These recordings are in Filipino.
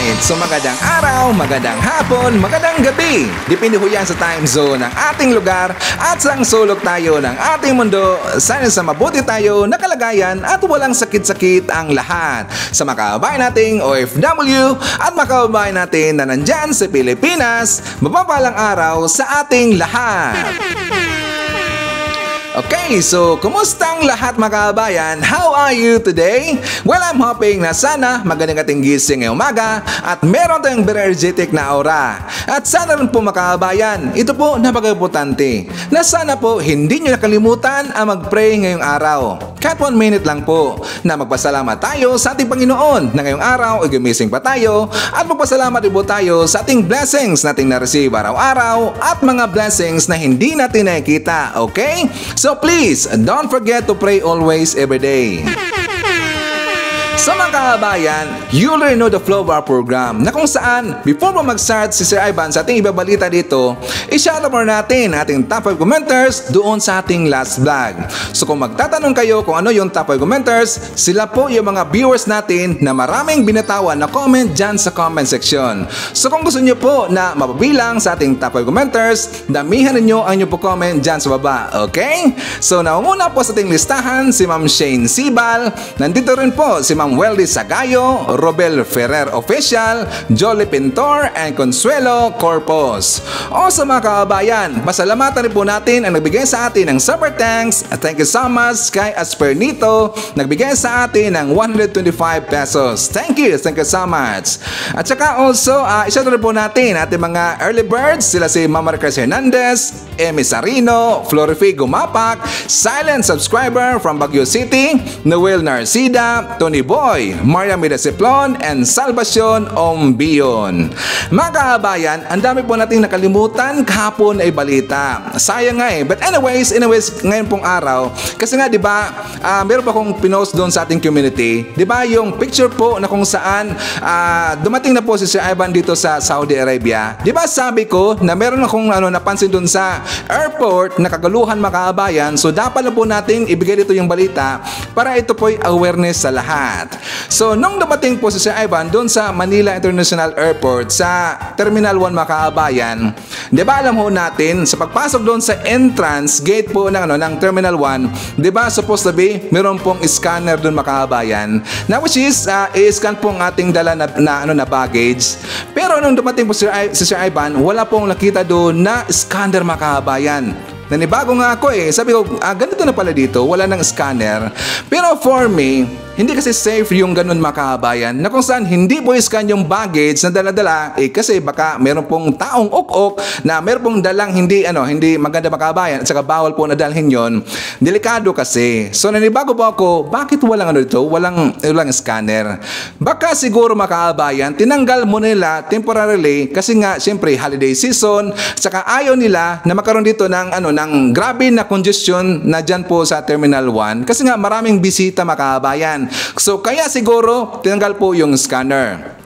Alright, so magandang araw, magandang hapon, magandang gabi. Depende ho yan sa time zone ng ating lugar at sang sulok tayo ng ating mundo. Sana sa mabuti tayo na kalagayan at walang sakit-sakit ang lahat. Sa mga kababayan nating OFW at mga kababayan natin na nandyan sa Pilipinas, mapapalang araw sa ating lahat. Okay, so kumusta ang lahat mga kababayan? How are you today? Well, I'm hoping na sana magandang ating gising ngayong umaga at meron tayong very energetic na aura. At sana rin po mga kababayan, ito po napaka-importante na sana po hindi nyo nakalimutan ang mag-pray ngayong araw. Kahit 1 minute lang po na magpasalamat tayo sa ating Panginoon na ngayong araw ay gumising pa tayo at magpasalamat din po tayo sa ating blessings nating na-receive araw-araw at mga blessings na hindi natin nakikita, okay? So please, don't forget to pray always every day. Sa mga kababayan, you already know the flow of our program na kung saan, before mo mag-start si Sir Ivan sa ating ibabalita dito, i-shoutout mo natin ating top 5 commenters doon sa ating last vlog. So kung magtatanong kayo kung ano yung top 5 commenters, sila po yung mga viewers natin na maraming binatawan na comment dyan sa comment section. So kung gusto nyo po na mapabilang sa ating top 5 commenters, damihan ninyo ang inyong po comment dyan sa baba, okay? So naunguna po sa ating listahan si Ma'am Shane Sibal, nandito rin po si Ma'am Weldy Sagayo, Robel Ferrer Official, Jolie Pintor, and Consuelo Corpus. O sa mga kababayan, pasalamatan rin po natin ang nagbigay sa atin ng super thanks. Thank you so much kay Aspernito, nagbigay sa atin ng 125 pesos. Thank you so much. At saka also, isa rin po natin ating mga early birds, sila si Mama Marcos Hernandez, Emi Sarino, Florifi Gumapak, silent subscriber from Baguio City, Noel Narcida, Tony Boy, Maria Midasiplon, and Salvacion Ombion. Mga kababayan, ang dami po nating nakalimutan kahapon ay balita. Sayang nga eh. But anyways, ngayon pong araw, kasi nga 'di ba, meron pa akong pinost doon sa ating community, 'di ba, yung picture po na kung saan dumating na po si Sir Ivan dito sa Saudi Arabia. 'Di ba sabi ko na meron akong napansin doon sa airport na kagaluhan mga kababayan. So dapat na po nating ibigay dito yung balita para ito po ay awareness sa lahat. So, nung dumating po si Sir Ivan doon sa Manila International Airport sa Terminal 1 mga kababayan, di ba alam ho natin, sa pagpasok doon sa entrance gate po ng Terminal 1, di ba supposed to be, meron pong scanner doon mga kababayan, na which is, i-scan po ang ating dala na baggage. Pero nung dumating po si Sir Ivan, wala pong nakita doon na scanner mga kababayan. Nanibago nga ako eh. Sabi ko, ganito na pala dito, wala nang scanner. Pero for me, hindi kasi safe yung ganun mga kababayan na kung saan hindi po i-scan yung baggage na dala-dala kasi baka meron pong taong ok-ok na meron pong dalang hindi maganda mga kababayan at saka bawal po na dalhin yon. Delikado kasi. So nanibago po ako, bakit walang dito? Walang scanner. Baka siguro mga kababayan, tinanggal mo nila temporarily kasi nga syempre holiday season at saka ayaw nila na magkaroon dito ng grabe na congestion na dyan po sa Terminal 1 kasi nga maraming bisita mga kababayan. So kaya siguro tinanggal po yung scanner.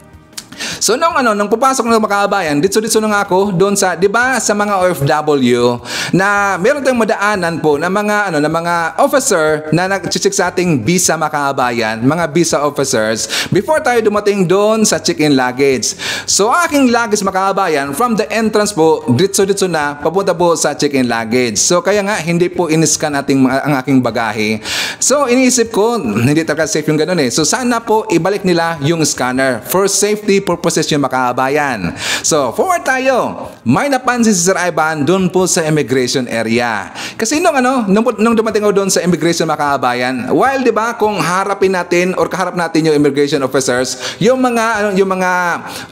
So nung papasok ng mga kababayan, dito na nga ako doon sa, 'di ba, sa mga OFW na meron tayong madaanan po na mga officer na nag-check sa ating visa mga kababayan, mga visa officers before tayo dumating doon sa check-in luggage. So aking luggage mga kababayan from the entrance po, dito na papunta po sa check-in luggage. So kaya nga hindi po in-scan ang aking bagahe. So iniisip ko, hindi talaga safe yung ganun eh. So sana po ibalik nila yung scanner for safety purposes yung makabayan. So, forward tayo. May napansin si Sir Ivan doon po sa immigration area. Kasi nung dumating ako doon sa immigration makabayan, while 'di ba kung harapin natin or kaharap natin yung immigration officers, yung mga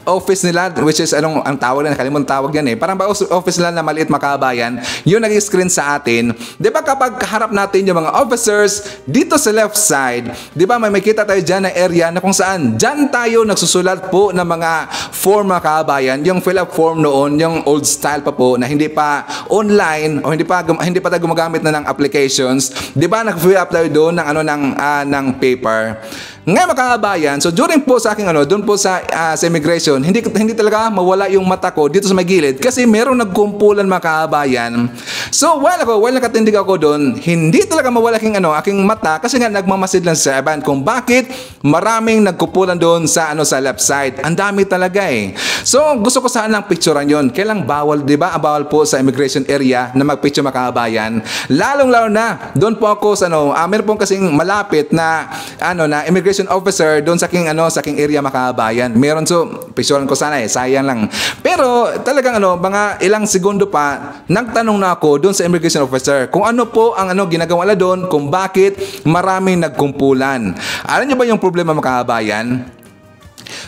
office nila, which is ang tawag na nakalimutan tawag yan eh. Parang ba office nila na maliit makabayan, yung nag-screen sa atin. 'Di ba kapag kaharap natin yung mga officers dito sa left side, 'di ba may makita tayo diyan na area na kung saan diyan tayo nagsusulat po ng mga form mga kabayan, yung fill up form noon, yung old style pa po na hindi pa online o hindi pa tayo gumagamit na ng applications. 'Di ba nag-fill up tayo doon ng ng paper. Ngayon mga kabayan, so during po sa aking doon po sa immigration, hindi talaga mawala yung mata ko dito sa may gilid kasi merong nagkumpulan mga kabayan. So while nakatindig ako doon, hindi talaga mawala aking mata kasi nga nagmamasid lang sa Evan kung bakit maraming nagkumpulan doon sa sa left side. Ang dami talaga eh. So gusto ko sanang picturean yon. Kailang bawal, 'di ba? Bawal po sa immigration area na magpicture mga kabayan. Lalong-lalo na doon po ako sa meron pong kasing malapit na na immigration officer doon sa aking area makabayan. Meron, so picturean ko sana sayang lang. Pero talagang mga ilang segundo pa nagtanong na ako doon sa immigration officer kung ano po ang ginagawa nila doon, kung bakit maraming nagkumpulan. Alam niyo ba yung problema makabayan?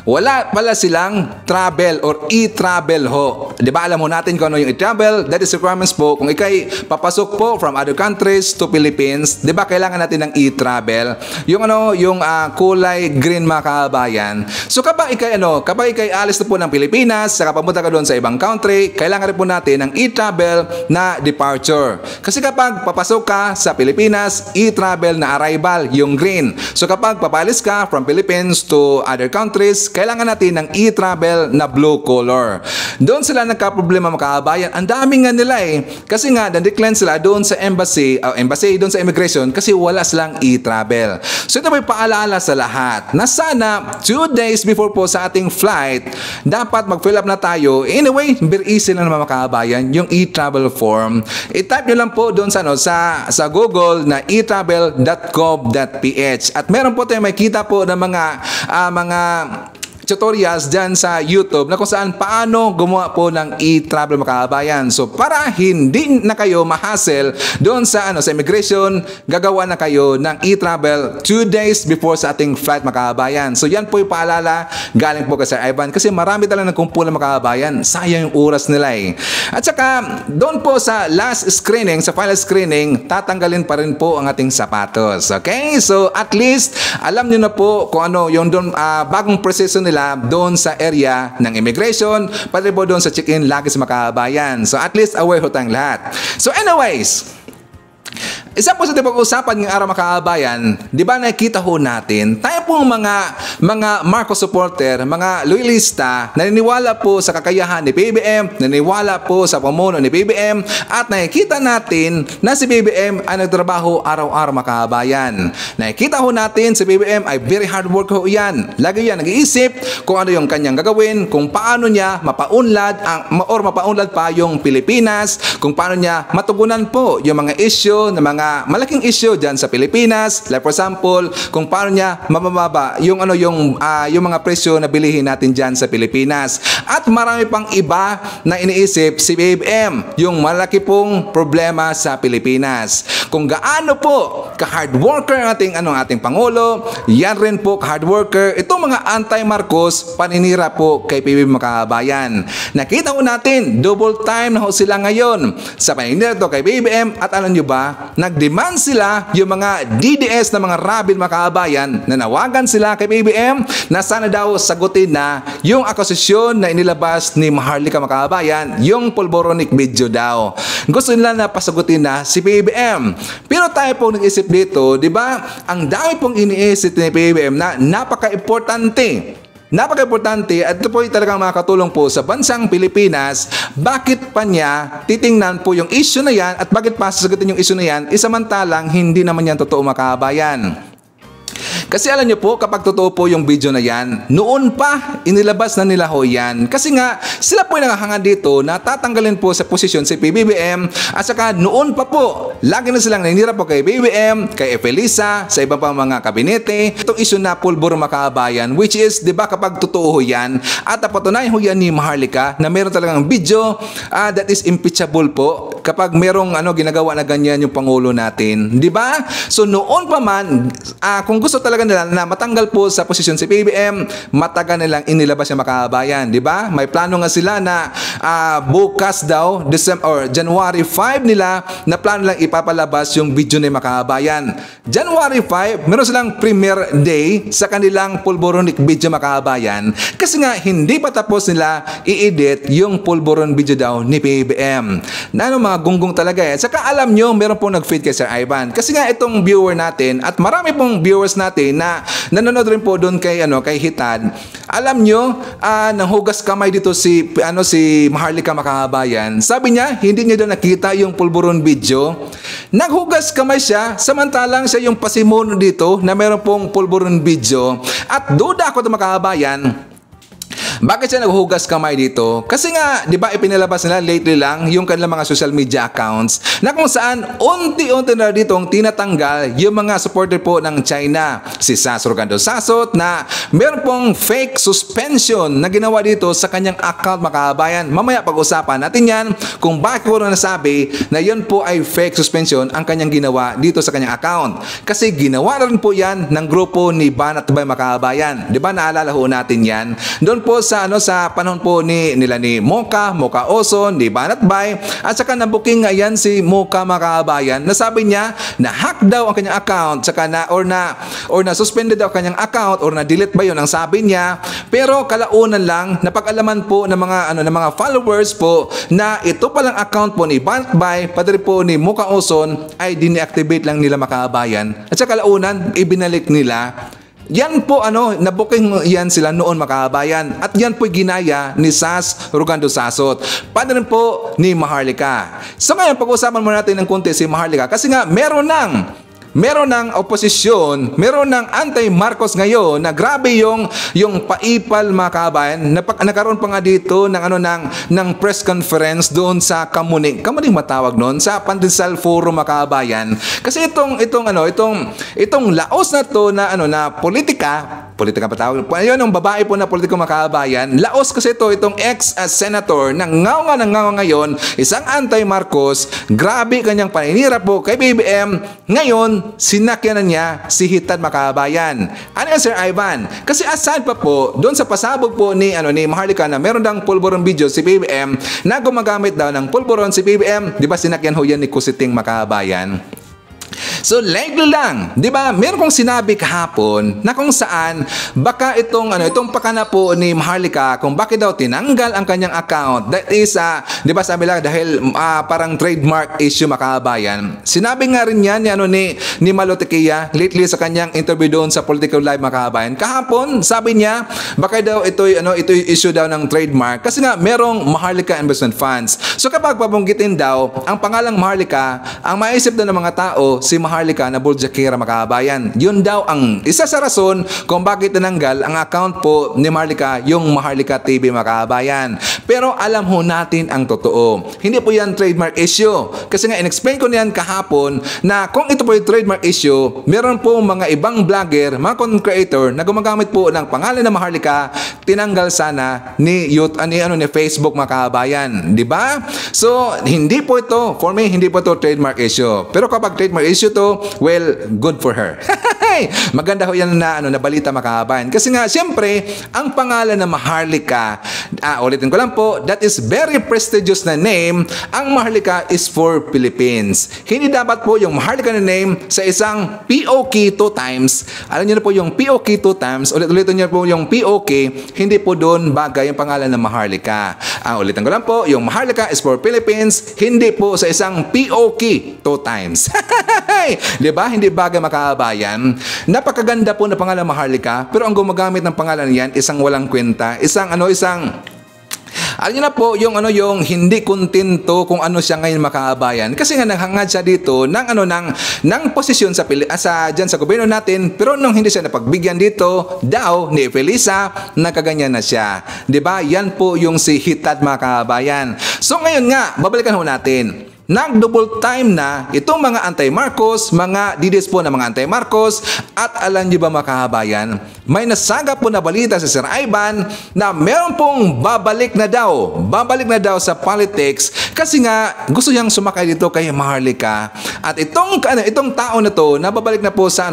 Wala pala silang travel or e-travel ho. Di ba alam mo natin kung ano yung e-travel? That is requirements po. Kung ikay papasok po from other countries to Philippines, di ba kailangan natin ng e-travel? Yung yung kulay green mga kabayan. So kapag ikay alis na po ng Pilipinas, saka papunta ka doon sa ibang country, kailangan rin po natin ng e-travel na departure. Kasi kapag papasok ka sa Pilipinas, e-travel na arrival, yung green. So kapag papalis ka from Philippines to other countries, kailangan natin ng e-travel na blue color. Doon sila nagka-problema mga kabayan. Ang dami nga nila eh. Kasi nga, na-decline sila doon sa embassy, doon sa immigration kasi wala silang e-travel. So ito may paalala sa lahat na sana 2 days before po sa ating flight, dapat mag-fill up na tayo. Anyway, very easy lang naman mga kabayan, yung e-travel form. I-type nyo lang po doon sa Google na e-travel.gov.ph at meron po tayong makita po ng mga tutorials dyan sa YouTube na kung saan paano gumawa po ng e-travel mga kabayan. So para hindi na kayo ma-hassle doon sa sa immigration, gagawa na kayo ng e-travel 2 days before sa ating flight mga kabayan. So yan po yung paalala galing po kay Sir Ivan kasi marami talagang nagkumpulan mga kabayan. Sayang yung oras nila eh. At saka doon po sa last screening, sa final screening, tatanggalin pa rin po ang ating sapatos. Okay? So at least alam niyo na po kung yung doon bagong proseso nila doon sa area ng immigration, pati po doon sa check-in lagi sa mga kabayan. So at least aware ho tayong lahat. So anyways, isa po sa pag-usapan ng araw mga kabayan, di ba nakikita ho natin, tayo pong mga Marcos supporter, mga loyalista, naniniwala po sa kakayahan ni PBBM, naniniwala po sa pamuno ni PBBM, at nakikita natin na si PBBM ay nagtrabaho araw-araw mga kabayan. Nakikita ho natin si PBBM ay very hard worker ho yan. Lagi yan nag-iisip kung ano yung kanyang gagawin, kung paano niya mapaunlad pa yung Pilipinas, kung paano niya matugunan po yung mga issue na mga malaking issue dyan sa Pilipinas. Like for example, kung paano niya mababa yung mga presyo na bilihin natin dyan sa Pilipinas. At marami pang iba na iniisip si BBM, yung malaki pong problema sa Pilipinas. Kung gaano po ka-hard worker ating Pangulo, yan rin po ka-hard worker itong mga anti-Marcos paninira po kay PBBM mga kabayan. Nakita ko natin, double time na ho sila ngayon sa paninira to kay BBM at alam nyo ba, nag-demand sila yung mga DDS na mga rabid mga kabayan na nawagan sila kay BBM na sana daw sagutin na yung akusasyon na inilabas ni Maharlika mga kabayan, yung pulboronic video daw. Gusto nila na pasagutin na si BBM. Pero tayo pong nag-isip dito, di ba? Ang dami pong iniisip ni BBM na napaka-importante. Napaka-importante at ito po ay talagang makakatulong po sa bansang Pilipinas. Bakit pa niya titingnan po yung issue na yan at bakit pa sasagutin yung issue na yan isamantalang hindi naman yan totoo mga kabayan? Kasi alam nyo po, kapag totoo po yung video na yan, noon pa inilabas na nila ho yan. Kasi nga, sila po yung nakahanga dito na tatanggalin po sa posisyon si PBBM. At saka noon pa po, lagi na silang naninira po kay BBM, kay Efelisa, sa iba pang mga kabinete. Itong issue na pulburo makabayan, which is, di ba kapag totoo ho yan, at napatunayan ho yan ni Maharlika na meron talagang video that is impeachable po kapag merong ginagawa na ganyan yung Pangulo natin. Di ba? So noon pa man, kung gusto talaga nila na matanggal po sa posisyon si PBBM, matagal nilang inilabas yung makabayan, di ba? May plano nga sila na bukas daw, January 5 nila, na plano lang ipapalabas yung video ni makabayan. January 5, meron silang premiere day sa kanilang pulboronic video makabayan kasi nga hindi pa tapos nila i-edit yung pulboron video daw ni PBBM. Na mga mga gunggong talaga eh. Saka alam nyo, meron pong nag-feed kay Sir Ivan. Kasi nga itong viewer natin at marami pong viewers natin na nanonood rin po doon kay Hitad. Alam nyo, nanghugas kamay dito si Maharlika Makahabayan. Sabi niya, hindi niya daw nakita yung pulburon video. Naghugas kamay siya, samantalang siya yung pasimuno dito na meron pong pulburon video. At duda ako ng Makahabayan, bakit siya naghuhugas kamay dito? Kasi nga, di ba ipinalabas nila lately lang yung kanilang mga social media accounts na kung saan unti-unti na ditong tinatanggal yung mga supporter po ng China. Si Sas Rogando Sasot na meron pong fake suspension na ginawa dito sa kanyang account, Makahabayan. Mamaya pag-usapan natin yan kung bakit ko nasabi na yun po ay fake suspension ang kanyang ginawa dito sa kanyang account. Kasi ginawa na rin po yan ng grupo ni Banat Bay, Makahabayan. Di ba naalala ho natin yan? Doon po sa panahon po nila ni Mocha Oson, ni Banat Bay, at saka nabuking ngayon si Mocha Makahabayan na sabi niya na hack daw ang kanyang account, saka or na suspended daw kanyang account or na delete ba yun ang sabi niya. Pero kalaunan lang napag-alaman po ng mga followers po na ito palang account po ni Banat Bay pati po ni Mocha Oson ay dineactivate lang nila, Makahabayan, at saka kalaunan ibinalik nila. Yan po nabuking yan sila noon, Makahabayan. At yan po ginaya ni Sas Rogando Sasot. Paano rin po ni Maharlika. So ngayon pag-usapan muna natin ng konti si Maharlika kasi nga meron ng oposisyon, meron ng anti-Marcos ngayon na grabe yung paipal, Makahabayan. Nagkaroon pa nga dito ng press conference doon sa Kamuning matawag noon sa Pandesal Forum, Makahabayan. Kasi itong laos na to na politika patawag. Ayun, ang babae po na politiko, Makahabayan. Laos kasi itong ex-senator na ngaw ngayon, isang anti-Marcos. Grabe kanyang paninira po kay BBM. Ngayon, sinakyan na niya si Hitad, Makahabayan. Ano yan, Sir Ivan? Kasi aside pa po, doon sa pasabog po ni Maharlika na meron daw pulburon video si BBM na gumagamit daw ng pulburon si BBM. Di ba sinakyan ho yan ni Kusiting, Makahabayan? So lately lang, 'di ba? Meron kong sinabi kahapon na kung saan baka itong pakana po ni Maharlika kung bakit daw tinanggal ang kanyang account. That is 'di ba sabi lang dahil parang trademark issue, Makahabayan. Sinabi nga rin yan ni Malotekia lately sa kanyang interview doon sa Political Live, Makahabayan. Kahapon, sabi niya baka daw ito issue daw ng trademark kasi nga merong Maharlika Investment Funds. So kapag babanggitin daw ang pangalang Maharlika, ang maisip daw ng mga tao si Maharlika na Buljakira, Makahabayan. Yun daw ang isa sa rason kung bakit tinanggal ang account po ni Maharlika, yung Maharlika TV, Makahabayan. Pero alam ho natin ang totoo. Hindi po yan trademark issue. Kasi nga in-explain ko niyan kahapon na kung ito po yung trademark issue, meron po mga ibang vlogger, mga content creator na gumagamit po ng pangalan ng Maharlika, tinanggal sana ni Facebook, Makahabayan. 'Di ba? So, hindi po ito, for me, hindi po ito trademark issue. Pero kapag trademark issue to, well, good for her. Maganda ho yan na balita, Makahabayan. Kasi nga, siyempre, ang pangalan ng Maharlika, ulitin ko lang po, that is very prestigious na name. Ang Maharlika is for Philippines. Hindi dapat po yung Maharlika na name sa isang POK 2 times. Alam niyo na po yung POK 2 times, ulitin niyo po yung POK, hindi po doon bagay yung pangalan ng Maharlika. Ulitin ko lang po, yung Maharlika is for Philippines, hindi po sa isang POK 2 times. Diba? Hindi bagay, Makahabayan. Napakaganda po na pangalan Maharlika, pero ang gumagamit ng pangalan niyan isang walang kwenta, alam niyo na po yung hindi kontento kung ano siya ngayon, Makahabayan. Kasi nga naghangad siya dito ng posisyon diyan sa gobyerno natin, pero nung hindi siya napagbigyan dito daw ni Felisa, nakaganyan na siya. 'Di ba? Yan po yung si Hitad, Makahabayan. So ngayon nga, babalikan ho natin. Nag-double time na itong mga anti-Marcos, mga didis po ng mga anti-Marcos, at alam niyo ba, Makahabayan, may nasagap po na balita sa Sir Ivan na meron pong babalik na daw sa politics kasi nga gusto niyang sumakay dito kay Maharlika. At itong tao na to na babalik na po sa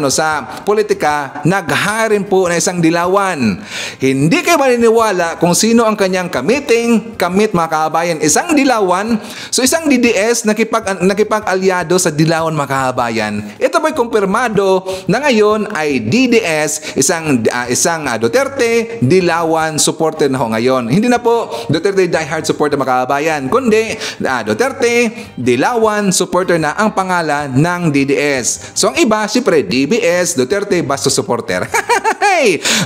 politika, nag-hiring po na isang dilawan. Hindi kayo maniniwala kung sino ang kanyang kamit, Makahabayan. Isang dilawan, so isang DDS DDS nakipag-alyado sa Dilawan mga kababayan. Ito po'y kumpirmado na ngayon ay DDS, isang Duterte Dilawan supporter na ho ngayon. Hindi na po Duterte diehard supporter mga kababayan, kundi Duterte Dilawan supporter na ang pangalan ng DDS. So ang iba, siyempre DBS, Duterte Bastos supporter.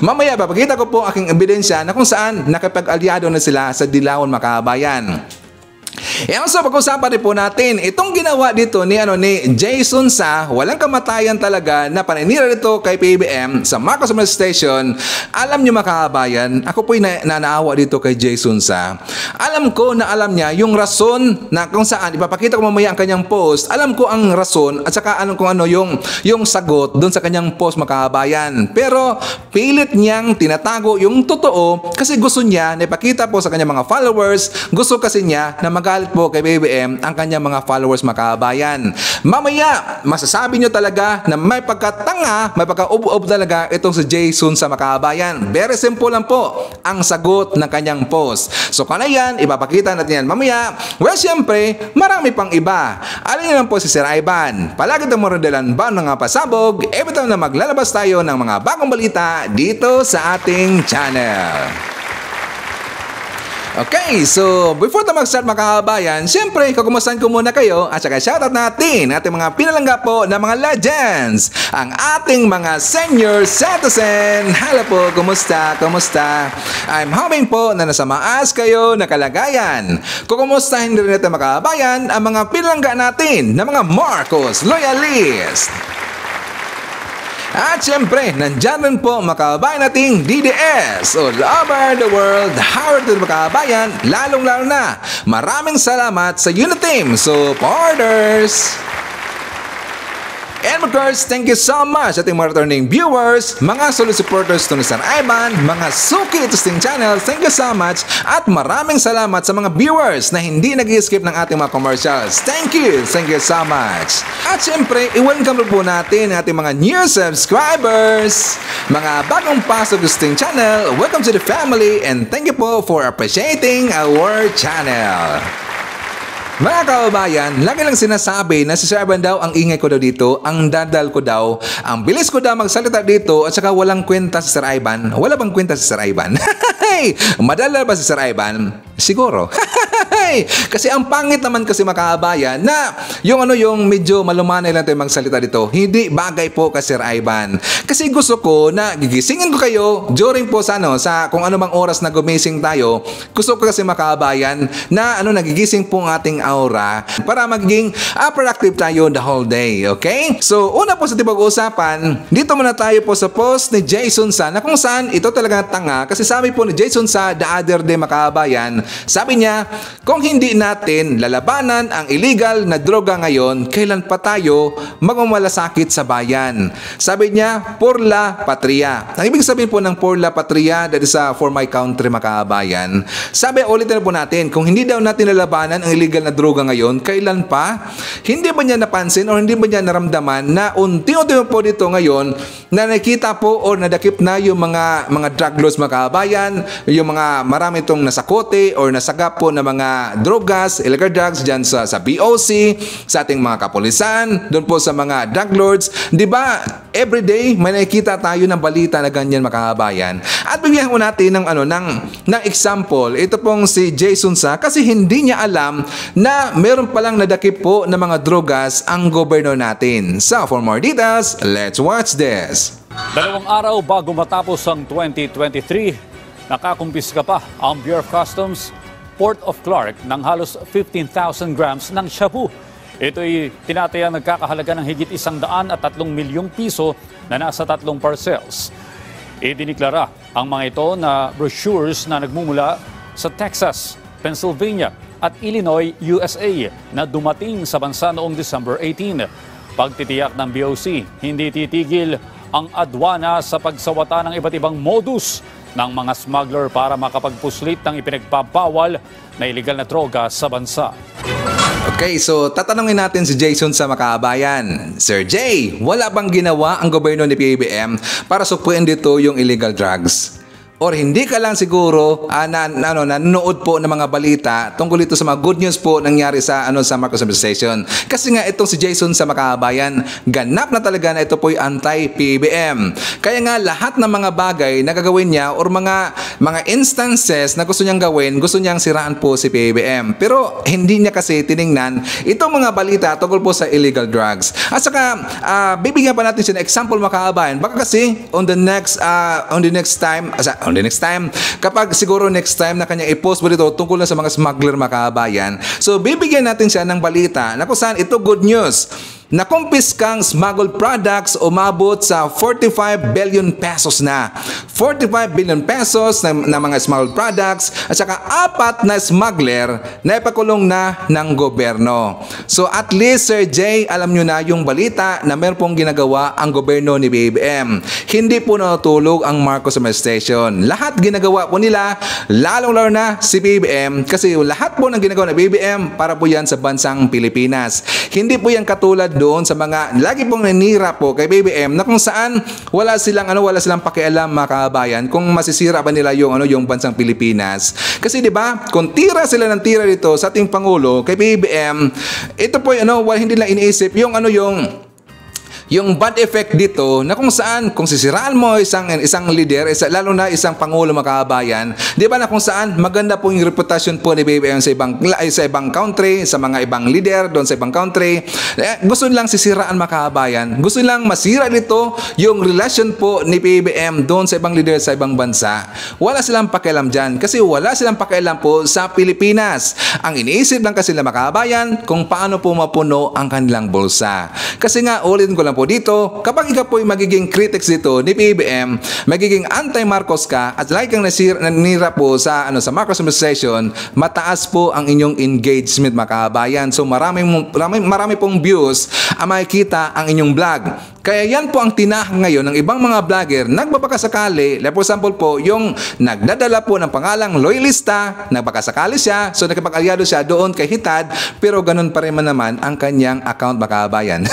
Mamaya papakita ko po aking ebidensya na kung saan nakipag-alyado na sila sa Dilawan mga kababayan. So pag-usapan rin po natin itong ginawa dito ni Jason Sa, walang kamatayan talaga na paninira dito kay PBM sa Marcos Station. Alam niyo mga kababayan, ako po'y nanaawa dito kay Jason Sa. Alam ko na alam niya yung rason na kung saan ipapakita ko mamaya ang kanyang post. Alam ko ang rason at saka kung ano yung sagot doon sa kanyang post mga kababayan. Pero pilit niyang tinatago yung totoo kasi gusto niya na ipakita po sa kanyang mga followers, gusto kasi niya na magalit po kay BBM ang kanyang mga followers mga kababayan. Mamaya, masasabi nyo talaga na may pagkatanga, may pagka-ub-ub talaga itong si Jason Sa mga kababayan. Very simple lang po ang sagot ng kanyang post. So kung yan, ipapakita natin yan mamaya. Well, siyempre, marami pang iba. Alin naman po si Sir Ivan. Palagi itong morondelan ba ng mga pasabog every time na maglalabas tayo ng mga bagong balita dito sa ating channel. Okay, so before tayo mag-start mga kababayan, siyempre, kukumustahan ko muna kayo at saka shoutout natin ating mga pinalangga po na mga legends, ang ating mga senior citizen. Hello po, kumusta? Kumusta? I'm hoping po na nasa maayos kayo na kalagayan. Kukumustahin rin natin mga kababayan ang mga pinalangga natin na mga Marcos loyalist. At syempre, nandyan rin po makabayan nating DDS all over the world. Howard din makabayan, lalong-lalo na. Maraming salamat sa Uniteam supporters. And of course, thank you so much ating mga returning viewers, mga solid supporters to ni Sir Ivan, mga suki ito sa channel, thank you so much. At maraming salamat sa mga viewers na hindi nag-skip ng ating mga commercials. Thank you so much. At syempre, i-welcome po natin ang ating mga new subscribers, mga bagong pasok sa channel. Welcome to the family and thank you po for appreciating our channel. Mga kababayan, lagi lang sinasabi na si Sir Ivan daw ang ingay ko daw dito, ang dadal ko daw, ang bilis ko daw magsalita dito at saka walang kwenta si Sir Ivan. Wala bang kwenta si Sir Ivan? Madala ba si Sir Ivan? Siguro. Kasi ang pangit naman kasi mga kababayan na yung medyo malumanay lang tayo magsalita dito. Hindi bagay po kay Sir Ivan. Kasi gusto ko na gigisingin ko kayo during po sa kung ano mang oras na gumising tayo. Gusto ko kasi mga kababayan na nagigising po ang ating aura para maging productive tayo the whole day. Okay? So, una po sa pag-uusapan, dito muna tayo po sa post ni Jason Sa na kung saan ito talaga tanga kasi sabi po ni Jason Sa the other day mga kababayan, sabi niya, kung hindi natin lalabanan ang illegal na droga ngayon, kailan pa tayo magmamalasakit sa bayan? Sabi niya, por la patria. Ang ibig sabihin po ng por la patria, that is for my country mga kababayan. Sabi ulitin na po natin, kung hindi daw natin lalabanan ang illegal na droga ngayon, kailan pa? Hindi ba niya napansin o hindi ba niya naramdaman na unti-unti po dito ngayon na nakita po o nadakip na yung mga drug lords mga kababayan, yung mga marami itong nasakote or nasagap po na mga drogas, illegal drugs dyan sa BOC, sa ating mga kapulisan, doon po sa mga drug lords. Diba, everyday may nakikita tayo ng balita na ganyan mga kababayan. At bigyan ko natin ng example. Ito pong si Jason Sa kasi hindi niya alam na meron palang nadakip po ng mga drogas ang gobyerno natin. So, for more details, let's watch this. 2 araw bago matapos ang 2023, nakakumpiska pa ang Bureau of Customs Port of Clark ng halos 15,000 grams ng shabu. Ito'y tinatayang nagkakahalaga ng higit 103 milyong piso na nasa 3 parcels. Idiniklara ang mga ito na brochures na nagmumula sa Texas, Pennsylvania at Illinois, USA na dumating sa bansa noong December 18. Pagtitiyak ng BOC, hindi titigil ang adwana sa pagsawata ng iba't ibang modus ng mga smuggler para makapagpuslit ng ipinagpabawal na iligal na droga sa bansa. Okay, so tatanungin natin si Jason Sa makabayan. Sir Jay, wala bang ginawa ang gobyerno ni PBM para sukuin dito yung illegal drugs? or hindi ka lang siguro nanonood po ng mga balita tungkol ito sa mga good news po nangyari sa sa Marcos administration. Kasi nga itong si Jason sa Makabayan, ganap na talaga na ito po'y anti-PBBM. Kaya nga lahat ng mga bagay na gagawin niya or mga instances na gusto niyang gawin, gusto niyang siraan po si PBBM. Pero hindi niya kasi tiningnan itong mga balita tungkol po sa illegal drugs. At saka bibigyan pa natin siya ng example Makabayan. Baka kasi on the next time, kapag siguro next time na kanya i-post mo dito tungkol na sa mga smuggler Makabayan, so bibigyan natin siya ng balita na kung saan ito good news. Nakumpiskang smuggled products umabot sa 45 billion pesos na. 45 billion pesos na mga smuggled products at saka 4 na smuggler na ipakulong na ng gobyerno. So at least Sir Jay, alam nyo na yung balita na meron pong ginagawa ang gobyerno ni BBM. Hindi po natulog ang Marcos administration. Lahat ginagawa po nila, lalong-lalo na si BBM kasi lahat po ng ginagawa ng BBM para po yan sa bansang Pilipinas. Hindi po yan katulad doon sa mga lagi pong nanira po kay BBM na kung saan wala silang pakialam mga kabayan kung masisira ba nila yung bansang Pilipinas. Kasi 'di ba, kung tira sila ng tira dito sa ating pangulo kay BBM, ito po hindi lang iniisip yung bad effect dito na kung saan kung sisiraan mo isang leader, lalo na isang pangulo makabayan, di ba na kung saan maganda po yung reputasyon po ni BBM sa ibang country, sa mga ibang leader doon sa ibang country. Gusto nilang sisiraan makabayan, gusto nilang masira dito yung relasyon po ni BBM doon sa ibang leader sa ibang bansa. Wala silang pakialam dyan kasi wala silang pakialam po sa Pilipinas. Ang iniisip lang kasi nila makabayan kung paano po mapuno ang kanilang bulsa. Kasi nga ulitin ko lang po dito, kapag ikaw po magiging critics dito ni PBBM, magiging anti-Marcos ka at like kang nanira po sa Marcos administration, mataas po ang inyong engagement makabayan. So marami pong views ang makikita ang inyong vlog. Kaya yan po ang tinahak ngayon ng ibang mga vlogger, nagbabakasakali, like for example po, yung nagdadala po ng pangalang loyalista, nagbakasakali siya, so nakipag-alyado siya doon kay Hitad, pero ganun pa rin naman ang kanyang account makabayan.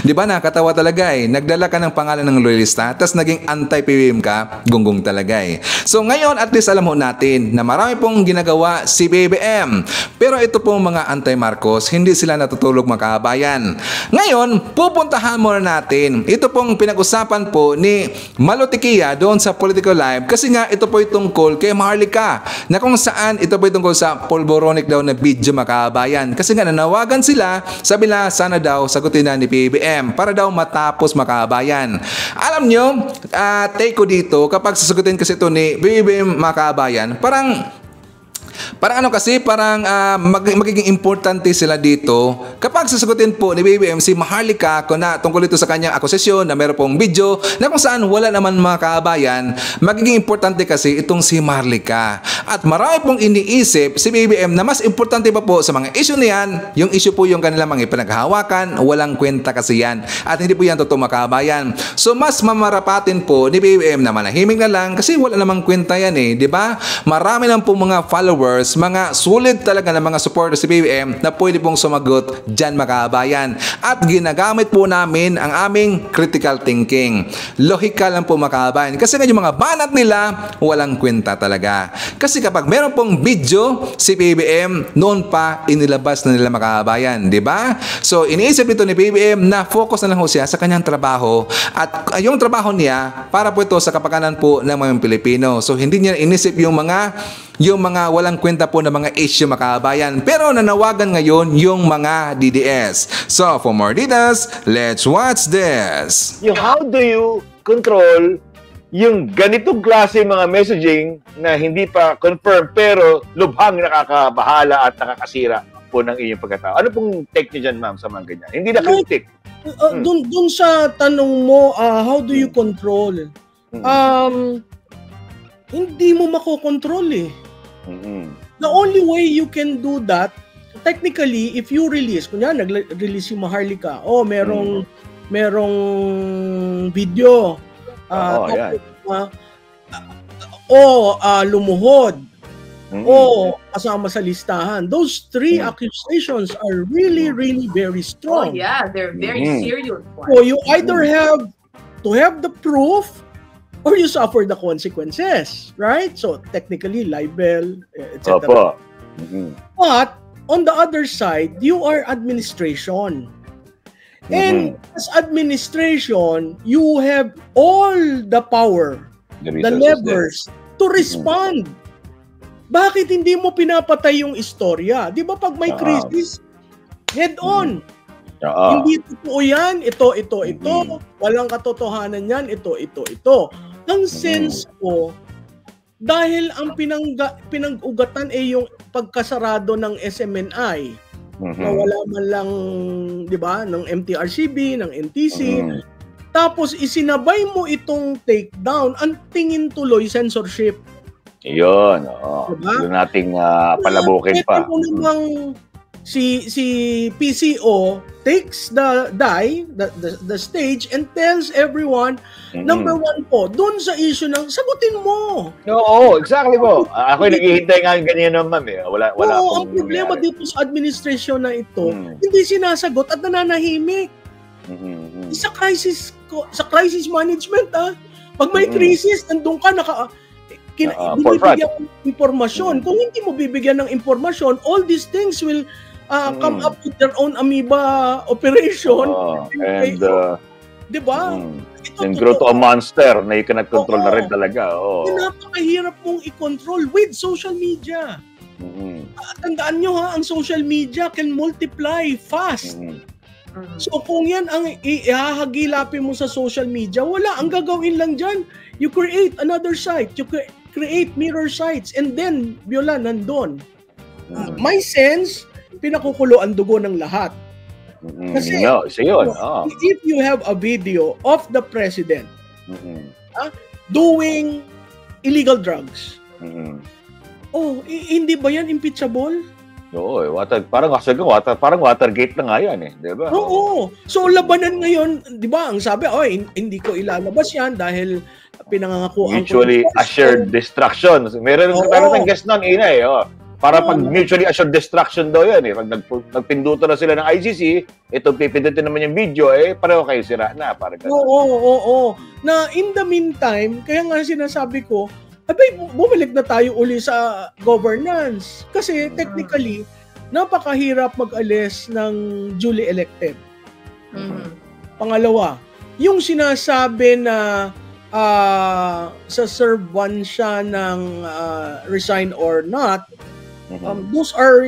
Di ba nakatawa talaga nagdala ka ng pangalan ng loyalista, tapos naging anti-PBBM ka, gunggong talaga So ngayon at least alam mo natin na marami pong ginagawa si BBM, pero ito pong mga anti-Marcos, hindi sila natutulog makabayan. Ngayon, pupuntahan muna natin. Ito pong pinag-usapan po ni Malotikia doon sa Political Live kasi nga ito po tungkol kay Maharlika na kung saan ito po tungkol sa polboronic daw na video makabayan. Kasi nga nanawagan sila, sabi na sana daw sagutin na ni PBBM para daw matapos makabayan. Alam nyo, take ko dito kapag sasagutin kasi ito ni PBBM makabayan, parang magiging importante sila dito kapag sasagutin po ni BBM si Maharlika tungkol ito sa kanyang akusasyon na meron pong video na kung saan wala naman mga kabayan, magiging importante kasi itong si Maharlika. At marami pong iniisip si BBM na mas importante pa po sa mga issue niyan, yung issue po yung kanilang mga pinaghahawakan, walang kwenta kasi yan. At hindi po yan totoo mga kabayan. So mas mamarapatin po ni BBM na manahimik na lang kasi wala namang kwenta yan di ba? Marami lang po mga followers, mga sulit talaga na mga supporters si BBM na pwede pong sumagot dyan mga kabayan. At ginagamit po namin ang aming critical thinking. Lohika lang po mga kabayan. Kasi nga yung mga banat nila, walang kwenta talaga. Kasi kapag meron pong video si BBM, noon pa inilabas na nila mga kabayan. Diba? So iniisip ito ni BBM na focus na lang ho siya sa kanyang trabaho. At yung trabaho niya para po ito sa kapakanan po ng mga Pilipino. So hindi niya inisip yung mga walang kwenta po na mga issue makabayan. Pero nanawagan ngayon yung mga DDS. So, for more details, let's watch this. How do you control yung ganitong klase mga messaging na hindi pa confirmed pero lubhang nakakabahala at nakakasira po ng inyong pagkatao? Ano pong take niyo dyan, ma'am, sa mga ganyan? Hindi na critic. Dun sa tanong mo, how do you control? Hindi mo makokontrol The only way you can do that, technically, if you release, kunya nag-release si Maharlika, merong video, lumuhod, kasama sa listahan. Those three accusations are really, really very strong. Oh yeah, they're very serious ones. So you either have to have the proof or you suffer the consequences, right? So technically libel, etc. Opo. But on the other side, you are administration. And as administration, you have all the power, the levers to respond. Bakit hindi mo pinapatay yung istorya? Di ba pag may crisis, head on. Hindi totoo yan, ito. Walang katotohanan yan, ito. Ang sense ko, dahil ang pinag-ugatan ay yung pagkasarado ng SMNI, na wala man lang, di ba, ng MTRCB, ng NTC, tapos isinabay mo itong takedown, ang tingin tuloy censorship. Iyon, diba? Doon nating palabukin pa. Ito namang si PCO takes the stage and tells everyone, number one po, doon sa issue ng sagutin mo. Oo, exactly po. Ako'y naghihintay nga ganyan naman, ma'am. Wala ang problema dito sa administrasyon na ito, hindi sinasagot at nananahimik. Sa crisis management, pag may crisis, nandun ka, binibigyan ng impormasyon. Kung hindi mo bibigyan ng impormasyon, all these things will come up with their own amoeba operation. Di ba? And grow to a monster na you cannot control na rin talaga. Napakahirap mong i-control with social media. Tandaan nyo ang social media can multiply fast. So kung yan ang ihahagilapin mo sa social media, wala. Ang gagawin lang dyan, you create another site. You create mirror sites. And then, Viola, nandun. My sense, pinakukulo ang dugo ng lahat. Kasi if you have a video of the president doing illegal drugs, hindi ba yan impeachable? Oo, parang Watergate na nga yan di ba? Oo. So labanan ngayon, di ba, ang sabi, hindi ko ilalabas yan dahil pinangangakuan mutually assured destruction. Meron ng guest nun, para pag mutually assured destruction daw yan pag nagpinduto na sila ng ICC, ito pipindutin naman yung video, pareho kayo sira na. Oo. Na in the meantime, kaya nga sinasabi ko, bumalik na tayo uli sa governance. Kasi technically, napakahirap mag-alis ng duly elected. Pangalawa, yung sinasabi na sa-serve one siya ng resign or not, those are,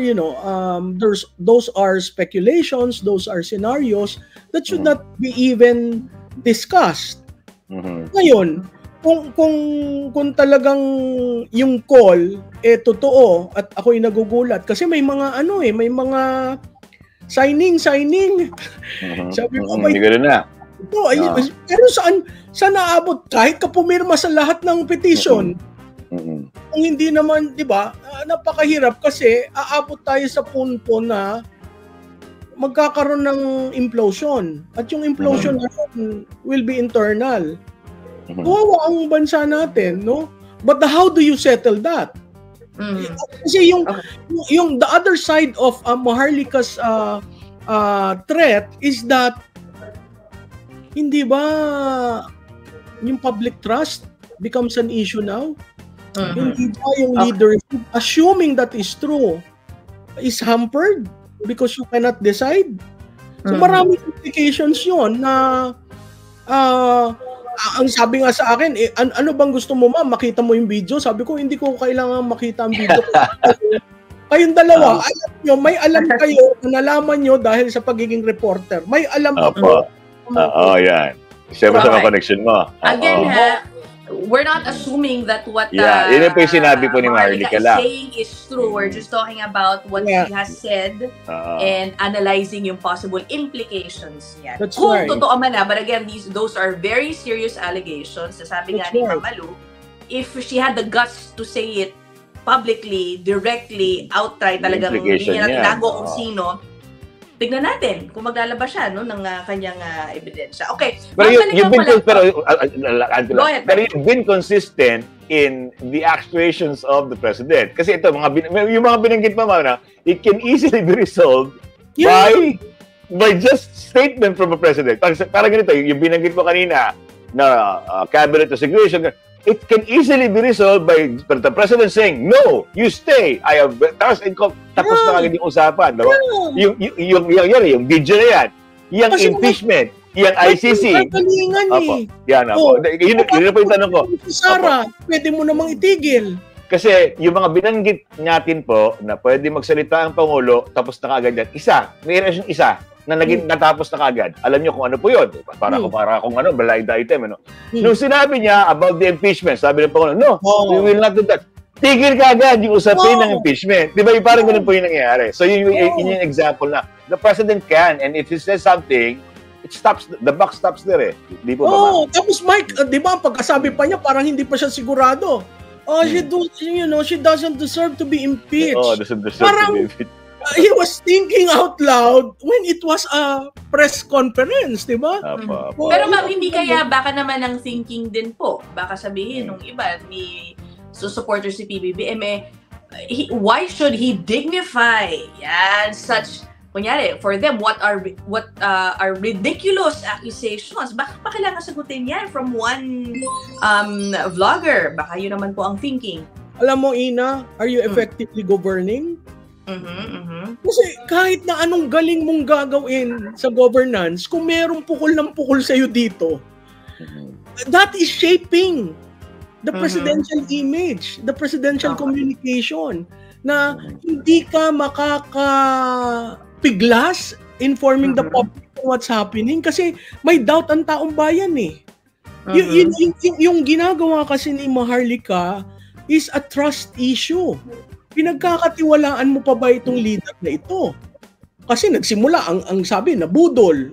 those are speculations, those are scenarios that should not be even discussed. Ngayon, kung talagang yung call totoo at ako'y nagugulat kasi may mga may mga signing. Sabi ko, hindi ganoon na. Pero saan naabot kahit ka pumirma sa lahat ng petition? Kung hindi naman, 'di ba? Napakahirap kasi aabot tayo sa punto na magkakaroon ng implosion at yung implosion will be internal. Kawawa ang bansa natin, no? But how do you settle that? Kasi yung the other side of Maharlika's threat is that hindi ba yung public trust becomes an issue now? Hindi ba yung leadership, assuming that is true, is hampered because you cannot decide? So maraming implications yun na ang sabi nga sa akin, ano bang gusto mo, ma'am? Makita mo yung video? Sabi ko, hindi ko kailangan makita ang video. Kayong dalawa, alam nyo, may alam kayo, nalaman nyo dahil sa pagiging reporter. May alam ako. Yan. Sama-sama connection mo. Again, we're not assuming that what yun yung sinabi po ni Maharlika is saying is true. We're just talking about what she has said and analyzing yung possible implications niya. Kung totoo man na, but again, those are very serious allegations. Sabi nga ni Mamalu, if she had the guts to say it publicly, directly, outright, talagang hindi niya tinago kung sino, tignan natin kung maglalabas siya ng kanyang ebidensya. Okay. Pero you've been consistent in the actuations of the president. Kasi ito, yung mga binanggit mo, na it can easily be resolved by just statement from a president. Parang ganito, yung binanggit mo kanina, na cabinet resignation, it can easily be resolved by the president saying, no, you stay. I have, tapos na kagad yung usapan. Diba? Yung video na yan, yung impeachment, yung ICC. Yan ako. Yun po yung tanong ko. Sara, pwede mo namang itigil. Kasi yung mga binanggit natin po na pwede magsalita ang Pangulo tapos na kaagad yan. Mayroon siyang isa na naging natapos na kaagad. Alam niyo kung ano po yun. Para kung ano, blind item. Ano? Nung sinabi niya about the impeachment, sabi ng Pangulo, no, we will not do that. Tigil kaagad yung usapin ng impeachment. Di ba? Parang ganun po yung nangyayari. So yun yung example na the president can, and if he says something, it stops, the buck stops there eh. Di po ba? Tapos Mike, di ba, pagkasabi pa niya, parang hindi pa siya sigurado. She doesn't deserve to be impeached. Doesn't deserve to be impeached. He was thinking out loud when it was a press conference, di ba? Pero ma'am, hindi kaya baka naman ang thinking din po. Baka sabihin nung iba, supporters si PBBM, why should he dignify such, kunyari, for them, what are ridiculous accusations? Bakit pa kailangan sagutin yan from one vlogger? Baka yun naman po ang thinking. Alam mo, Ina, are you effectively governing? Kasi kahit na anong galing mong gagawin sa governance, kung merong pukol ng pukol sa'yo dito, that is shaping the presidential image, the presidential communication, na hindi ka makakapiglas informing the public what's happening kasi may doubt ang taong bayan eh. Yung ginagawa kasi ni Maharlika is a trust issue. Pinagkakatiwalaan mo pa ba itong leader na ito? Kasi nagsimula ang sabi na budol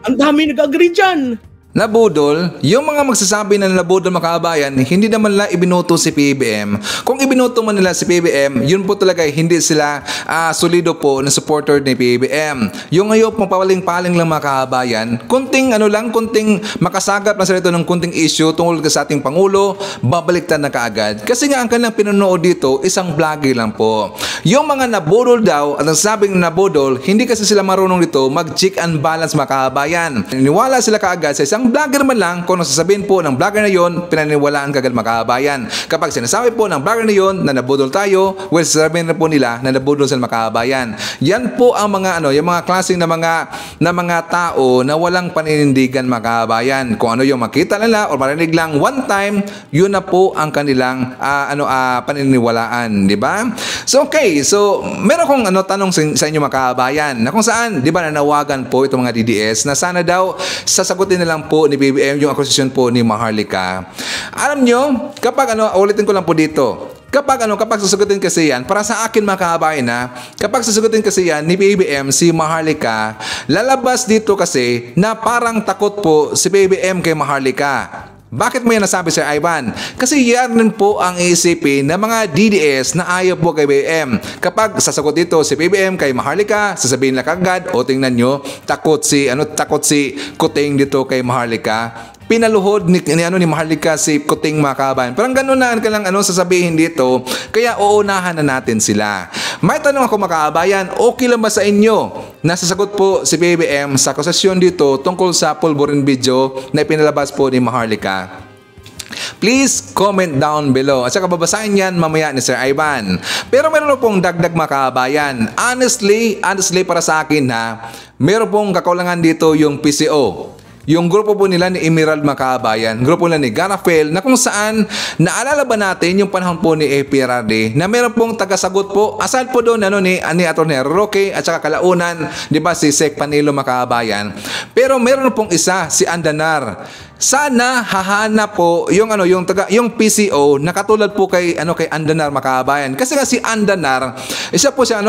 ang dami nag-agree dyan. Nabudol, yung mga magsasabi na nabudol makabayan, hindi naman nila ibinoto si PBBM. Kung ibinoto man nila si PBBM, yun po talaga hindi sila solido po na supporter ni PBBM. Yung ngayon mapawaling-paling lang makabayan, kunting makasagap na sila ito ng kunting issue tungkol sa ating Pangulo, babaliktad na kaagad. Kasi nga ang kanilang pinunood dito, isang vlogger lang po. Yung mga nabudol daw, at ang sabing nabudol, hindi kasi sila marunong dito mag-check and balance makabayan. Niniwala sila kaagad sa isang vlogger man lang, kung sasabihin po ng vlogger na yon, pinaniwalaan kagad makabayan. Kapag sinasabi po ng vlogger na yon na nabudol tayo, well, sasabihin na po nila na nabudol sa makabayan. Yan po ang mga yung mga klaseng na mga tao na walang paninindigan makabayan. Kung ano yung makita nila o marinig lang one time, yun na po ang kanilang paniniwalaan, di ba? So okay, so meron kong tanong sa inyo makabayan, na kung saan, di ba, nanawagan po itong mga DDS na sana daw sasagutin na lang po ni BBM yung akusasyon po ni Maharlika. Alam nyo, kapag ulitin ko lang po dito, kapag sasagutin kasi yan, para sa akin makahabayan na, kapag sasagutin kasi yan ni BBM si Maharlika, lalabas dito kasi na parang takot po si BBM kay Maharlika. Bakit mo yan nasabi, Sir Ivan? Kasi yan rin po ang iisipin ng mga DDS na ayaw po kay BBM. Kapag sasagot dito si BBM kay Maharlika, sasabihin na kagad, tingnan nyo, takot si Kuting dito kay Maharlika. Pinaluhod ni Maharlika si Kuting makabayan. Parang gano'n na lang sasabihin dito, kaya uunahan na natin sila. May tanong ako makabayan, okay lang ba sa inyo? Nasasagot po si BBM sa akusasyon dito tungkol sa pulburin video na ipinalabas po ni Maharlika. Please comment down below. At saka babasahin yan mamaya ni Sir Ivan. Pero meron pong dagdag makabayan. Honestly para sa akin meron pong kakulangan dito yung PCO. Yung grupo po nila ni Emerald Makabayan, grupo nila ni Garafel, na kung saan naalala ba natin yung panahon po ni APRD na meron pong tagasagot po, aside po doon ni Atty. Roque at saka kalaunan, di ba, si Sec Panilo Makabayan. Pero meron pong isa, si Andanar. Sana hahanap po yung PCO na katulad po kay Andanar Makabayan. Kasi nga si Andanar, isa po siya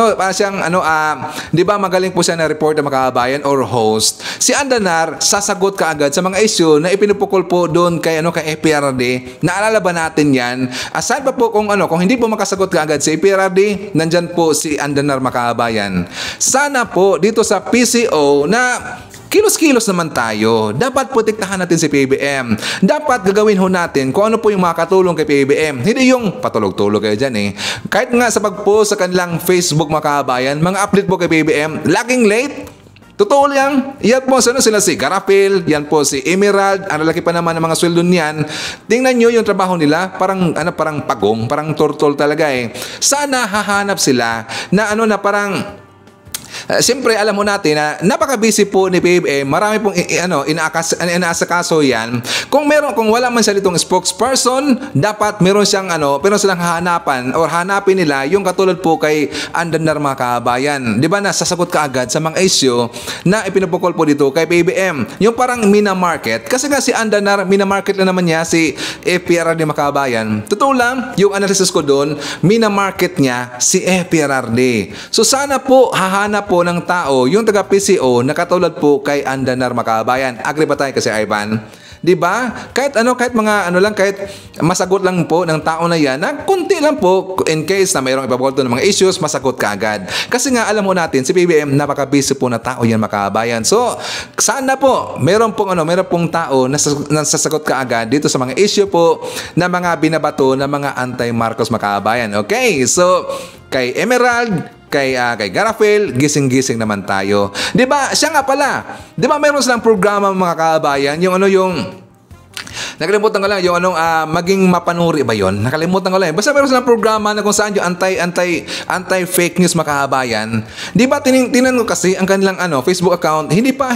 di ba, magaling po siya na reporter Makabayan or host. Si Andanar sasagot kaagad sa mga issue na ipinupukol po doon kay APRD. Naalala ba natin 'yan? Aside pa po kung hindi po makasagot kaagad si APRD, nandyan po si Andanar Makabayan. Sana po dito sa PCO na kilos-kilos naman tayo. Dapat protektahan natin si PBBM. Dapat gagawin natin kung ano po yung makakatulong kay PBBM. Hindi yung patulog-tulog kayo dyan Kahit nga sa pag-post sa kanilang Facebook makabayan, mga update po kay PBBM, laging late. Totoo lang, yan po sila si Garapil, yan po si Emerald, ang lalaki pa naman ng mga sweldo niyan. Tingnan nyo yung trabaho nila, parang pagong, parang turtle talaga eh. Sana hahanap sila na parang siyempre, alam mo natin na napaka-busy po ni PBM. Marami pong inaasakaso yan. Kung wala man siya ditong spokesperson, dapat meron siyang silang hahanapan or hanapin nila yung katulad po kay Andanar mga kabayan. Di ba nasasagot ka agad sa mga issue na ipinapukol po dito kay PBM. Yung parang mina-market. Kasi nga si Andanar, mina-market lang naman niya si FPRRD mga kabayan. Totoo lang, yung analysis ko doon, mina-market niya si FPRRD. So sana po hahanap po ng tao yung taga PCO na katulad po kay Andanar makabayan. Agree ba tayo kasi Ivan? 'Di ba? Kahit mga kahit masagot lang po ng tao na yan, na kunti lang po in case na mayroong ipabukol ng mga issues, masagot ka agad. Kasi nga alam mo natin si PBM napaka-busy po na tao yan makabayan. So, sana po meron pong tao na nasasagot ka agad dito sa mga issue po na mga binabato na mga anti-Marcos makabayan. Okay? So, kay Emerald, kay Garapil, gising-gising naman tayo. 'Di ba? Siya nga pala. 'Di ba meron silang programa mga kabayan, yung nakalimutan ko lang yung maging mapanuri ba yon? Nakalimutan ko lang. Basta meron silang programa na kung saan yung anti-fake news makahabayan. Di ba tinan ko kasi ang kanilang Facebook account, hindi pa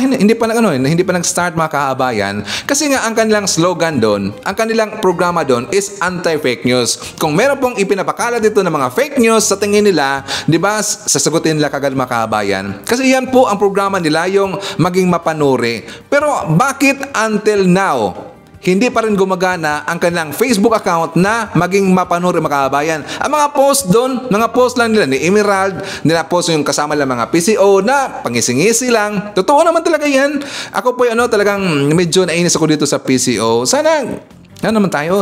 nag-start makahabayan. Kasi nga ang kanilang slogan doon, ang kanilang programa doon is anti-fake news. Kung meron pong ipinapakalat dito ng mga fake news sa tingin nila, di ba sasagutin nila kagad makahabayan. Kasi yan po ang programa nila, yung maging mapanuri. Pero bakit until now hindi pa rin gumagana ang kanilang Facebook account na maging mapanuri makabayan? Ang mga post doon, mga post lang nila ni Emerald, nila post yung kasama lang mga PCO na pangisingisi lang. Totoo naman talaga yan. Ako po talagang medyo nainis ako dito sa PCO. Sana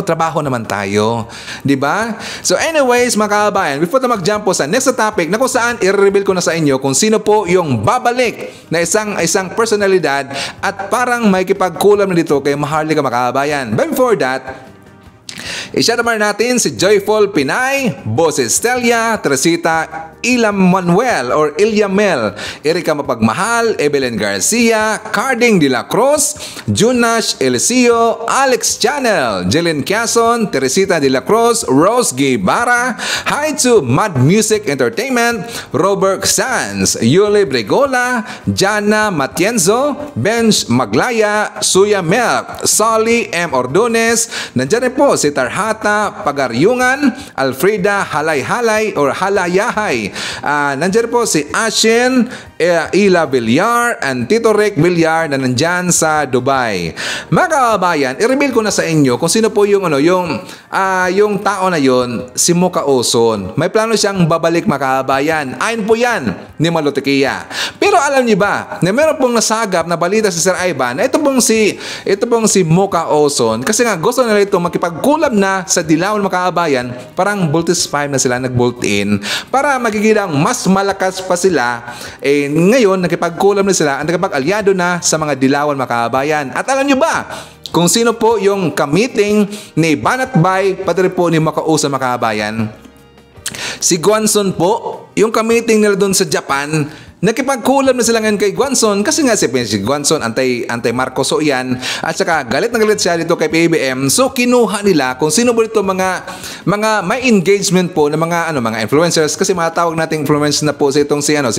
trabaho naman tayo. Diba? So anyways, mga kabayan, before na mag-jump po sa next topic na kung saan i-reveal ko na sa inyo kung sino po yung babalik na isang personalidad at parang may kipagkulam na dito kay Maharlika mga kabayan. But before that, i-shout naman natin si Joyful Pinay, Boses Stelia, Teresita Ilam Manuel or Ilyamel, Erika Mapagmahal, Evelyn Garcia, Carding de la Cruz, Junash Eliseo, Alex Channel, Jelen Quezon, Teresita de la Cruz, Rose Guevara, hi to Mad Music Entertainment, Robert Sanz, Yuli Bregola, Jana Matienzo, Benj Maglaya, Suya Melk, Solly M. Ordones, nandiyan rin po si Tarhata Pagaryungan, Alfreda Halay-Halay or Halayahay. Nandiyan po si Ashin Ila Villar and Tito Rick Villar na nandyan sa Dubai. Mga kabayan, i-reveal ko na sa inyo kung sino po yung tao na yon, si Mocha Ozon. May plano siyang babalik mga kabayan. Ayon po yan ni Malotikia. Pero alam niyo ba na meron pong nasagap na balita si Sir Ivan na ito pong si Mocha Ozon kasi nga gusto nila ito makipagkulab na sa Dilawan mga kabayan, parang Voltes 5 na sila nag-bolt in para magiging mas malakas pa sila. Ngayon nakipagkulam na sila, nakipag-alyado na sa mga Dilawan mga kabayan. At alam nyo ba kung sino po yung kamiting ni Banat Bay pati po ni Mocha Ozon mga kabayan? Si Guanzon po, yung kamiting nila doon sa Japan. Nakipagkulam na sila ngayon kay Guanzon kasi nga si Guanzon anti-Marcos so yan at saka galit na galit siya dito kay PBM. So kinuha nila kung sino po dito mga may engagement po ng mga influencers kasi matawag nating influencers na po si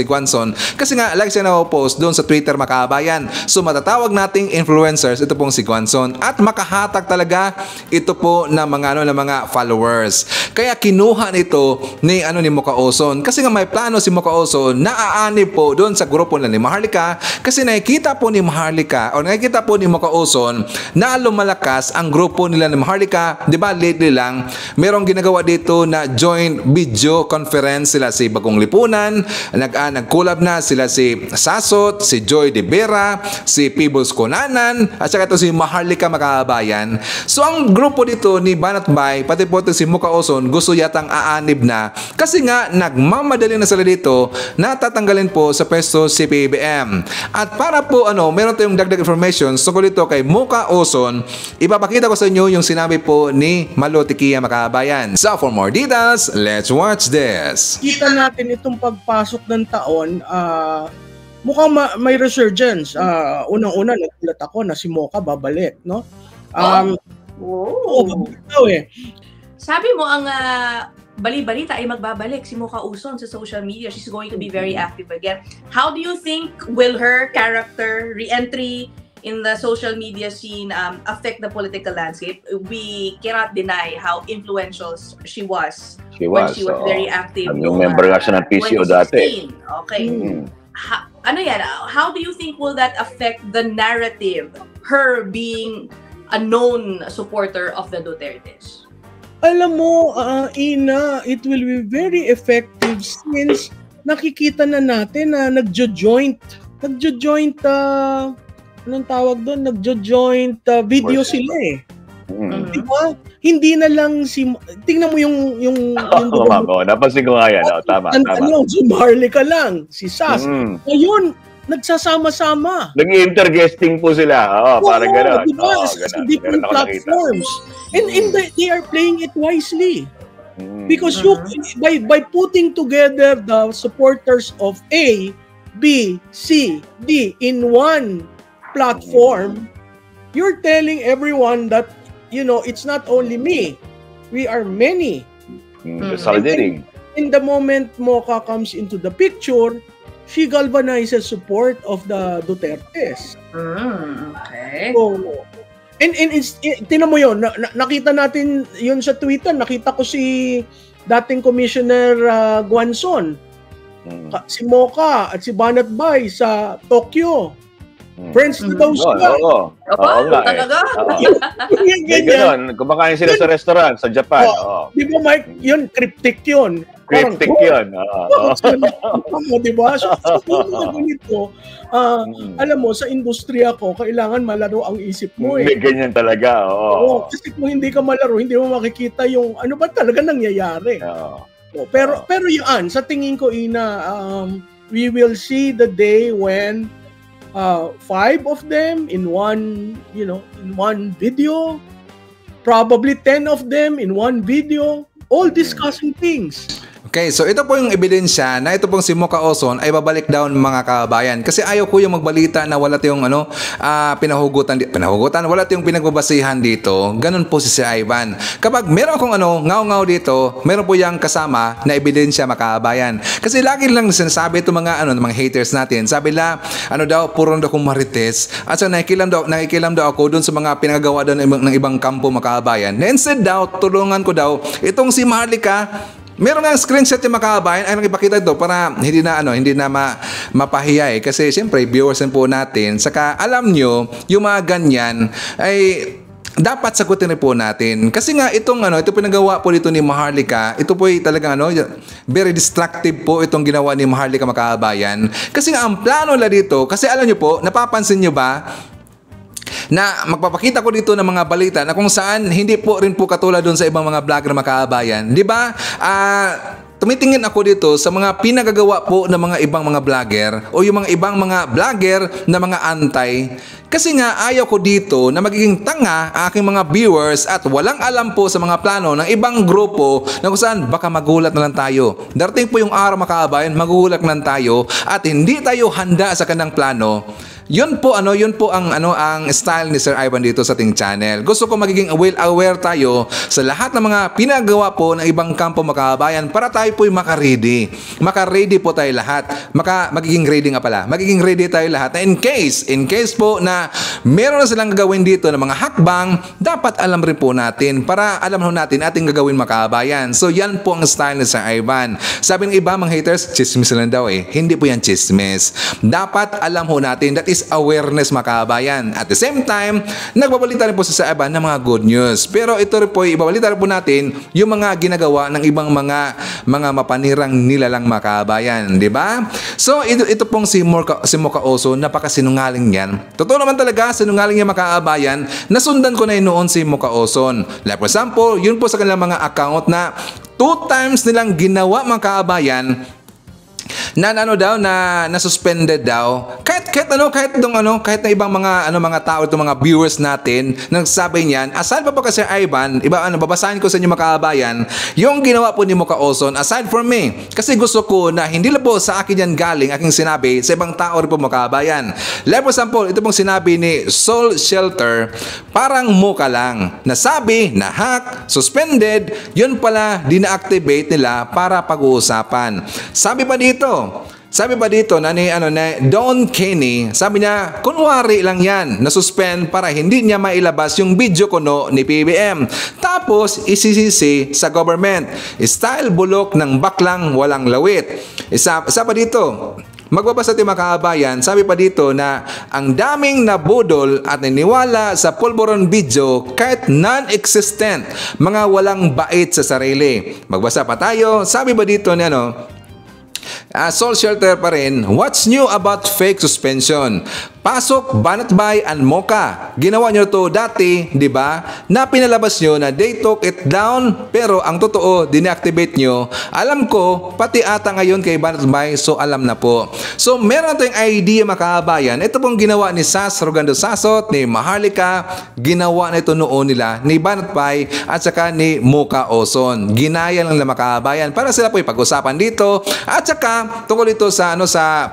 Guanzon kasi nga like siya na-post doon sa Twitter makabayan. So matatawag nating influencers ito pong si Guanzon at makahatak talaga ito po ng mga followers. Kaya kinuha nito ni Mocha Ozon kasi nga may plano si Mocha Ozon na aanib po doon sa grupo na ni Maharlika kasi nakikita po ni Maharlika o nakikita po ni Mocha Ozon na lumalakas ang grupo nila ni Maharlika. Di ba lately lang merong ginagawa dito na joint video conference sila si Bagong Lipunan, nag-collab na sila si Sasot, si Joy De Vera, si Pibos Conanan at saka ito si Maharlika makabayan. So ang grupo dito ni Banat Bay pati po ito si Mocha Ozon gusto yatang aanib na kasi nga nagmamadali na sila dito na tatanggalin po sa pwesto si PBM. At para po meron tayong dagdag information tungkol dito kay Mocha Ozon, ipapakita ko sa inyo yung sinabi po ni Malotikia makabayan. So for more details, let's watch this. Kita natin itong pagpasok ng taon, mukhang may resurgence. Unang-una, nagulat ako na si Mocha babalik, no? Babalik daw eh. Sabi mo, ang bali-balita ay magbabalik si Mocha Uzon sa social media. She's going to be very active again. How do you think will her character re-entry in the social media scene affect the political landscape? We cannot deny how influential she was when she was very active. Yung member nga siya ng PCO dati. Okay. Ano yan? How do you think will that affect the narrative, her being a known supporter of the Dutertes? Alam mo, Ina, it will be very effective since nakikita na natin na nagjo-joint, anong tawag doon? Nagjo-joint video sila eh. Diba? Hindi na lang tingnan mo yung napansin ko nga yan. Tama. Si Maharlika lang, si Sas. Ngayon, nagsasama-sama. Nag-interguesting po sila. Parang gano'n. Diba? Sa different platforms. And they are playing it wisely. Because by putting together the supporters of A, B, C, D in one platform, you're telling everyone that, it's not only me. We are many. Solidarity. In the moment Mocha comes into the picture, she galvanizes support of the Dutertes. Okay. So, and tinan mo yun, nakita natin yun sa Twitter, nakita ko si dating Commissioner Guanzon, si Mocha at si Banat Bay sa Tokyo. Friends na daw sila. Oo, talaga? Ganyan. Kumakain sila sa restaurant sa Japan. Di ba, Mike? Yun, cryptic yun. Cryptic yun. Di ba? So, ganito, alam mo, sa industriya ko, kailangan malaro ang isip mo eh. May ganyan talaga. Kasi kung hindi ka malaro, hindi mo makikita yung ano ba talaga nangyayari. Pero yan, sa tingin ko, Ina, we will see the day when 5 of them in one video, probably 10 of them in one video, all discussing things. Okay, so ito po yung ebidensya na ito pong si Mocha Uzon ay babalik daw mga kabayan. Kasi ayaw ko yung magbalita na wala tayong pinahugutan, wala tayong pinagbabasihan dito. Ganun po si Sir Ivan. Kapag meron akong ngaw-ngaw dito, meron po yung kasama na ebidensya mga kabayan. Kasi lagi lang sinasabi ito mga haters natin. Sabi la, puro daw akong marites. At so nakikilam daw ako dun sa mga pinagagawa daw ng ibang kampo mga kabayan. Na instead daw, tulungan ko daw itong si Maharlika. Meron nga screenshot yung mga kabayan ay nakipakita ito para hindi na mapahiya eh. Kasi siyempre viewers po natin. Saka alam nyo, yung mga ganyan ay dapat sagutin rin po natin. Kasi nga ito pinagawa po dito ni Maharlika, ito po ay talagang very destructive po itong ginawa ni Maharlika mga kabayan. Kasi nga ang plano nila dito, kasi alam nyo po, napapansin nyo ba na magpapakita ko dito ng mga balita na kung saan hindi po rin po katulad doon sa ibang mga vlogger mga kabayan. Di ba? Tumitingin ako dito sa mga pinagagawa po ng mga ibang mga vlogger o yung mga ibang mga vlogger na mga antay. Kasi nga ayaw ko dito na magiging tanga aking mga viewers at walang alam po sa mga plano ng ibang grupo na kung saan baka magulat na lang tayo. Darating po yung araw mga kabayan, magugulat na lang tayo at hindi tayo handa sa kanilang plano. Yun po ang style ni Sir Ivan dito sa ating channel. Gusto ko magiging aware tayo sa lahat ng mga pinagawa po ng ibang kampo mga kabayan para tayo po'y maka-ready. Maka-ready po tayo lahat. Magiging ready nga pala. Magiging ready tayo lahat na in case po na meron na silang gagawin dito ng mga hakbang, dapat alam rin po natin para alam natin ating gagawin mga kabayan. So yan po ang style ni Sir Ivan. Sabi ng iba mga haters, chismis lang daw eh. Hindi po yan chismis. Dapat alam ho natin that is awareness mga kabayan. At the same time, nagbabalita rin po sa Ivan ng mga good news. Pero ito rin po, ibabalita rin po natin yung mga ginagawa ng ibang mga mapanirang nilalang mga kabayan. Diba? So, ito pong si Mocha Uzon, napakasinungaling yan. Totoo naman talaga, sinungaling yan mga kabayan. Nasundan ko na yun noon si Mocha Uzon. Like for example, yun po sa kanilang mga account na 2 times nilang ginawa mga kabayan na na suspended daw kahit na ibang mga tao, itong mga viewers natin, nagsabi niyan, aside pa kasi Ivan, babasahin ko sa inyo mga kabayan, yung ginawa po ni Mocha Ozon, aside from me, kasi gusto ko na hindi lang po sa akin yan galing, aking sinabi, sa ibang tao rin po mga kabayan. Like for example, ito pong sinabi ni Soul Shelter, parang Mocha lang, nasabi, na-hack, suspended, yun pala, dina-activate nila para pag-uusapan. Sabi pa dito na ni Don Kenny, sabi niya, kunwari lang yan, na-suspend para hindi niya mailabas yung video kuno ni PBM. Tapos, isisisi sa government. Style bulok ng baklang walang lawit. Isa pa dito, magbabasa tayo mga kabayan, sabi pa dito na ang daming nabudol at niniwala sa pulburon video kahit non-existent, mga walang bait sa sarili. Magbasa pa tayo, sabi pa dito ni Soul Shelter pa rin, what's new about fake suspension? Pasok, Banatbay, and Mocha. Ginawa nyo to dati, di ba? Na pinalabas nyo na they took it down, pero ang totoo, dineactivate nyo. Alam ko, pati ata ngayon kay Banatbay, so alam na po. So, meron tayong idea mga kabayan. Ito pong ginawa ni Sas Rogando Sasot, ni Maharlika, ginawa na ito noon nila, ni Banatbay, at saka ni Mocha Ozon. Ginaya lang na mga kabayan para sila po ipag-usapan dito. At saka, tungkol ito sa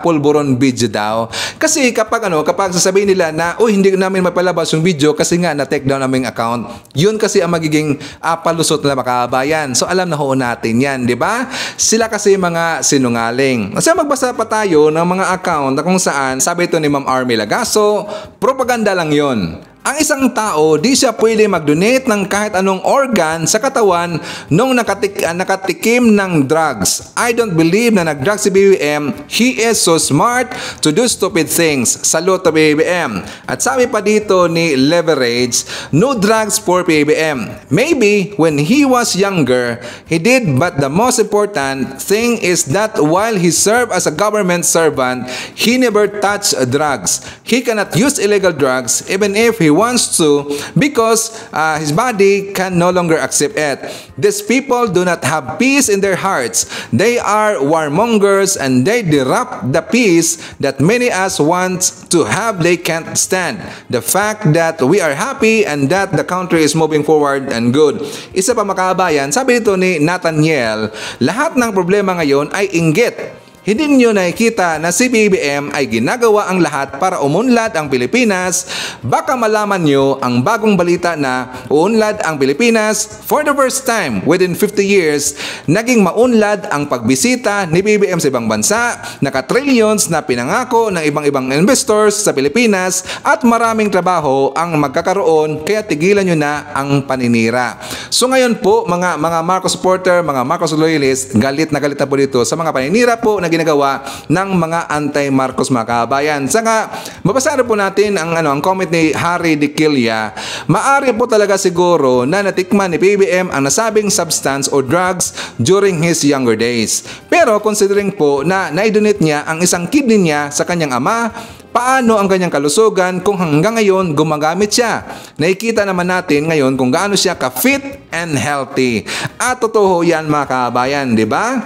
pulburon video daw. Kasi kapag sasabihin nila na, hindi namin mapalabas yung video kasi nga na-take down naming account, yun kasi ang magiging palusot na makabayan. So alam na ho natin yan, di ba? Sila kasi mga sinungaling. Kasi magbasa pa tayo ng mga account na kung saan, sabi ito ni Ma'am Army Lagaso, propaganda lang yon. Ang isang tao, di siya pwede mag-donate ng kahit anong organ sa katawan nung nakatikim ng drugs. I don't believe na nag-drugs si BBM. He is so smart to do stupid things. Salute to BBM. At sabi pa dito ni Leverage, no drugs for BBM. Maybe when he was younger, he did, but the most important thing is that while he served as a government servant, he never touched drugs. He cannot use illegal drugs even if he wants to because his body can no longer accept it. These people do not have peace in their hearts. They are warmongers and they disrupt the peace that many us want to have. They can't stand the fact that we are happy and that the country is moving forward and good. Isa pa makabayan, sabi dito ni Nathaniel, lahat ng problema ngayon ay inggit. Hindi niyo nakikita na si BBM ay ginagawa ang lahat para umunlad ang Pilipinas. Baka malaman niyo ang bagong balita na uunlad ang Pilipinas. For the first time within 50 years, naging maunlad ang pagbisita ni BBM sa ibang bansa, naka-trillions na pinangako ng ibang investors sa Pilipinas at maraming trabaho ang magkakaroon, kaya tigilan niyo na ang paninira. So ngayon po mga Marcos supporter, mga Marcos loyalist, galit na po dito sa mga paninira po na ginagawa ng mga anti-Marcos mga kabayan. Saka, mabasahin po natin ang comment ni Harry de Quilla. Maari po talaga siguro na natikman ni PBM ang nasabing substance o drugs during his younger days. Pero considering po na naidonate niya ang isang kidney niya sa kanyang ama, paano ang kanyang kalusugan kung hanggang ngayon gumagamit siya? Nakikita naman natin ngayon kung gaano siya ka-fit and healthy. At totoo yan mga kabayan, di ba?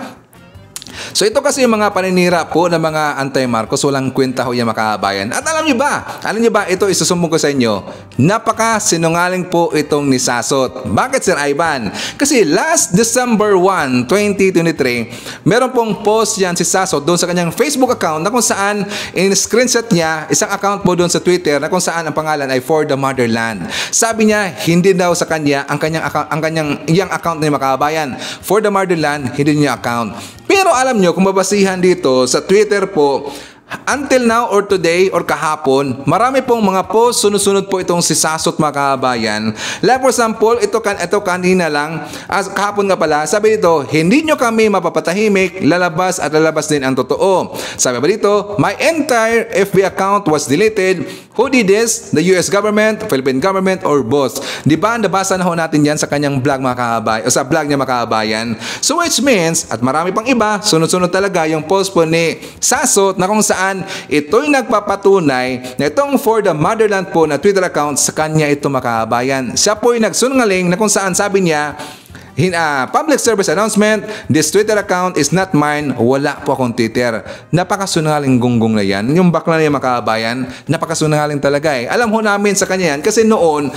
So ito kasi yung mga paninira po ng mga anti-Marcos, walang kwenta ho yung makabayan. At alam niyo ba, ito isusumbong ko sa inyo, napaka-sinungaling po itong ni Sasot. Bakit Sir Ivan? Kasi last December 1, 2023, meron pong post yan si Sasot doon sa kanyang Facebook account na kung saan in-screenshot niya isang account po doon sa Twitter na kung saan ang pangalan ay For the Motherland. Sabi niya, hindi daw sa kanya ang kanyang iyang account ni makabayan. For the Motherland, hindi niya account. Pero alam nyo, kung mabasihan dito sa Twitter po, until now or today or kahapon, marami pong mga post, sunod-sunod po itong si Sasot mga kabayan. Like for example, ito kanina lang, kahapon nga pala, sabi dito, hindi nyo kami mapapatahimik, lalabas at lalabas din ang totoo. Sabi ba dito, my entire FB account was deleted. Who did this? The US government, Philippine government, or both? Di ba, nabasa na ho natin yan sa kanyang vlog mga kabayan, o sa vlog niya mga kabayan. So which means, at marami pang iba, sunod-sunod talaga yung post po ni Sasot na kung saan ito'y nagpapatunay na itong For the Motherland po na Twitter account sa kanya ito mga kabayan. Siya po'y nagsungaling na kung saan sabi niya, Public service announcement, this Twitter account is not mine. Wala po akong Twitter. Napakasunungaling gunggong na yan. Yung bakla niya mga kabayan, napakasunungaling talaga eh. Alam ho namin sa kanya yan kasi noon,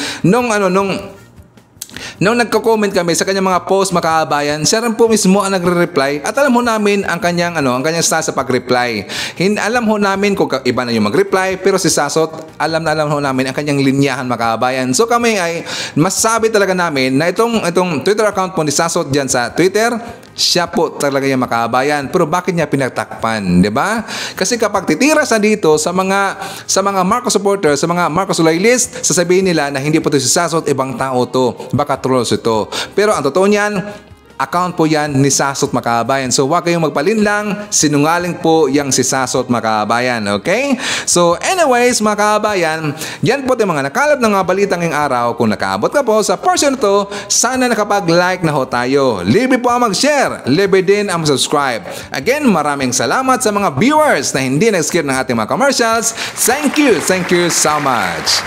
nung nagko-comment kami sa kanyang mga post mga kabayan, siya rin po mismo ang nagre-reply at alam ho namin ang kanyang style sa pag-reply. Alam ho namin kung iba na yung mag-reply, pero si Sasot, alam ho namin ang kanyang linyahan mga kabayan. So kami ay masasabi talaga namin na itong Twitter account po ni Sasot diyan sa Twitter, siya po talaga yung makabayan. Pero bakit niya pinagtakpan, di ba? Kasi kapag titira sa dito sa mga Marcos supporters, sa mga Marcos loyalists, sasabihin nila na hindi po ito si Sasot, ibang tao to. Baka trolls ito. Pero ang totoo niyan, account po yan ni Sasot makabayan. So huwag kayong magpalinlang, sinungaling po yang si Sasot makabayan. Okay? So anyways mga kabayan, yan po yung mga nakalap ng mga balitang ngayong araw. Kung nakaabot ka po sa portion to, sana nakapag-like na ho tayo. Libre po ang mag-share, libre din ang subscribe. Again, maraming salamat sa mga viewers na hindi nag-skip ng ating mga commercials. Thank you so much.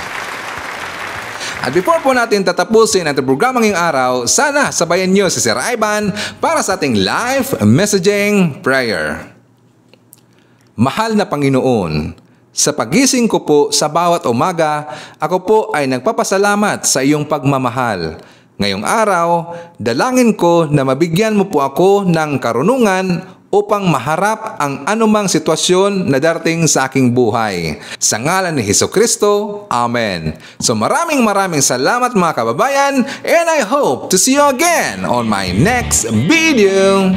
At before po natin tatapusin ang programa ngayong araw, sana sabayan nyo si Sir Ivan para sa ating live messaging prayer. Mahal na Panginoon, sa pagising ko po sa bawat umaga, ako po ay nagpapasalamat sa iyong pagmamahal. Ngayong araw, dalangin ko na mabigyan mo po ako ng karunungan upang maharap ang anumang sitwasyon na darating sa aking buhay. Sa ngalan ni Hesukristo, Amen. So maraming salamat mga kababayan, and I hope to see you again on my next video.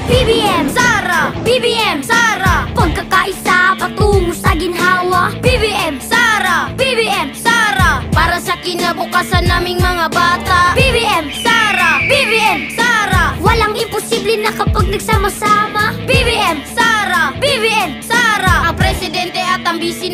BBM Sara, BBM Sara, pagkakaisa patungo sa ginhawa. BBM Sara, BBM Sara, para sa kinabukasan naming mga bata. BBM Sara, BBM Sara, walang imposible na kapag nagsama-sama. BBM Sara, BBM Sara, ang presidente at ang bisi